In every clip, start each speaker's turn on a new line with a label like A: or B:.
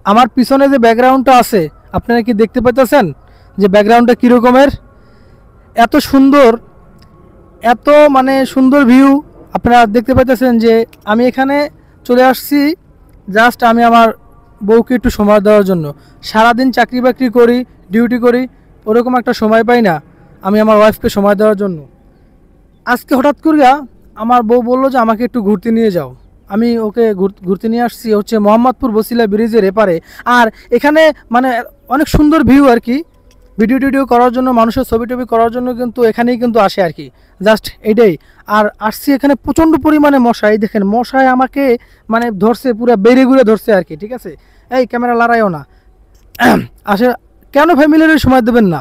A: আমার পিছনে যে ব্যাকগ্রাউন্ডটা আছে আপনারা কি দেখতে পাইতেছেন যে ব্যাকগ্রাউন্ডটা কীরকমের? এত সুন্দর, এত মানে সুন্দর ভিউ আপনারা দেখতে পাইতেছেন যে আমি এখানে চলে আসছি জাস্ট আমি আমার বউকে একটু সময় দেওয়ার জন্য। সারাদিন চাকরি বাকরি করি, ডিউটি করি, ওরকম একটা সময় পাই না আমি আমার ওয়াইফকে সময় দেওয়ার জন্য। আজকে হঠাৎ করিয়া আমার বউ বললো যে আমাকে একটু ঘুরতে নিয়ে যাও। আমি ওকে ঘুরতে নিয়ে আসছি হচ্ছে মোহাম্মদপুর বসিলা ব্রিজের এপারে। আর এখানে মানে অনেক সুন্দর ভিউ আর কি, ভিডিও টিডিও করার জন্য, মানুষের ছবি টবি করার জন্য কিন্তু এখানেই কিন্তু আসে আর কি, জাস্ট এইটাই। আর আসছি এখানে প্রচণ্ড পরিমাণে মশা, এই দেখেন মশায় আমাকে মানে ধরছে, পুরো বেড়ে ঘুরে ধরছে আর কি, ঠিক আছে। এই ক্যামেরা লড়াইও না আসে, কেন ফ্যামিলির সময় দেবেন না?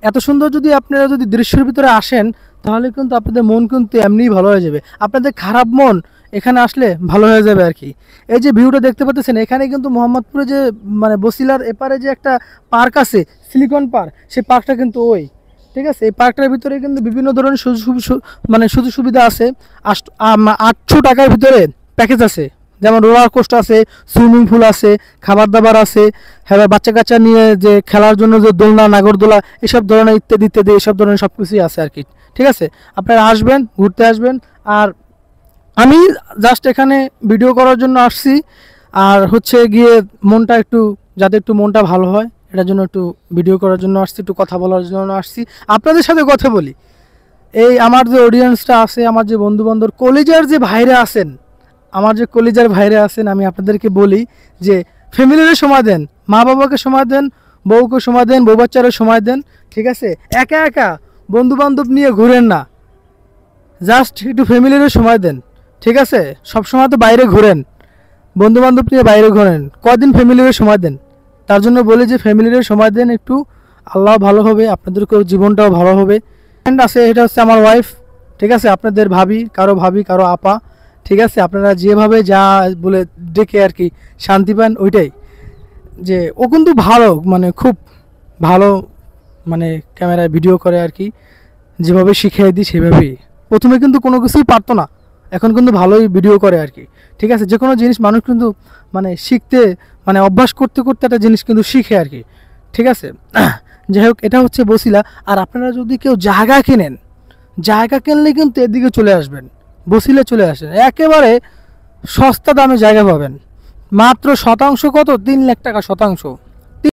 A: এত সুন্দর যদি আপনারা যদি দৃশ্যের ভিতরে আসেন তাহলে কিন্তু আপনাদের মন কিন্তু এমনিই ভালো হয়ে যাবে, আপনাদের খারাপ মন এখানে আসলে ভালো হয়ে যাবে আর কি। এই যে ভিউটা দেখতে পাচ্ছেন, এখানে কিন্তু মোহাম্মদপুরে যে মানে বসিলার এপারে যে একটা পার্ক আছে, সিলিকন পার্ক, সেই পার্কটা কিন্তু ওই, ঠিক আছে। এই পার্কটার ভিতরে কিন্তু বিভিন্ন ধরনের মানে সুযোগ সুবিধা আছে। 800 টাকার ভিতরে প্যাকেজ আছে, যেমন রোলার কোস্টার আছে, সুইমিং পুল আছে, খাবার দাবার আছে, হ্যাঁ বাচ্চা কাচ্চা নিয়ে যে খেলার জন্য যে দোলনা, নাগরদোলা, এসব ধরনের ইত্যাদি ইত্যাদি এসব ধরনের সব কিছুই আছে আর কি, ঠিক আছে। আপনারা আসবেন, ঘুরতে আসবেন। আর আমি জাস্ট এখানে ভিডিও করার জন্য আসছি, আর হচ্ছে গিয়ে মনটা একটু, যাতে একটু মনটা ভালো হয় এটার জন্য একটু ভিডিও করার জন্য আসছি, একটু কথা বলার জন্য আসছি, আপনাদের সাথে কথা বলি। এই আমার যে অডিয়েন্সটা আছে, আমার যে বন্ধুবান্ধব কলেজের যে ভাইরা আছেন, আমার যে কলেজের ভাইরা আছেন, আমি আপনাদেরকে বলি যে ফ্যামিলির সময় দেন, মা বাবাকে সময় দেন, বউকে সময় দেন, বউ বাচ্চারও সময় দেন, ঠিক আছে। একা একা বন্ধুবান্ধব নিয়ে ঘুরেন না, জাস্ট একটু ফ্যামিলির সময় দেন, ঠিক আছে। সব সময় তো বাইরে ঘোরেন, বন্ধু বান্ধব নিয়ে বাইরে ঘোরেন, কদিন ফ্যামিলির সময় দেন। তার জন্য বলি যে ফ্যামিলির সময় দেন একটু, আল্লাহ ভালো হবে, আপনাদেরকেও জীবনটাও ভালো হবে। ফ্রেন্ড আছে, এটা হচ্ছে আমার ওয়াইফ, ঠিক আছে। আপনাদের ভাবি কারো আপা, ঠিক আছে। আপনারা যেভাবে যা বলে ডেকে আর কি শান্তি পান, ওইটাই। যে ও কিন্তু ভালো, মানে খুব ভালো, মানে ক্যামেরায় ভিডিও করে আর কি, যেভাবে শিখিয়ে দিই সেভাবেই। প্রথমে কিন্তু কোনো কিছুই পারতো না, এখন কিন্তু ভালোই ভিডিও করে আর কি, ঠিক আছে। যে কোনো জিনিস মানুষ কিন্তু মানে শিখতে, মানে অভ্যাস করতে করতে একটা জিনিস কিন্তু শিখে আর কি, ঠিক আছে। যাই হোক, এটা হচ্ছে বসিলা। আর আপনারা যদি কেউ জায়গা কিনেন, জায়গা কিনলে কিন্তু এদিকে চলে আসবেন, বসিলে চলে আসেন, একেবারে সস্তা দামে জায়গা পাবেন। মাত্র শতাংশ কত? 3 লাখ টাকা শতাংশ।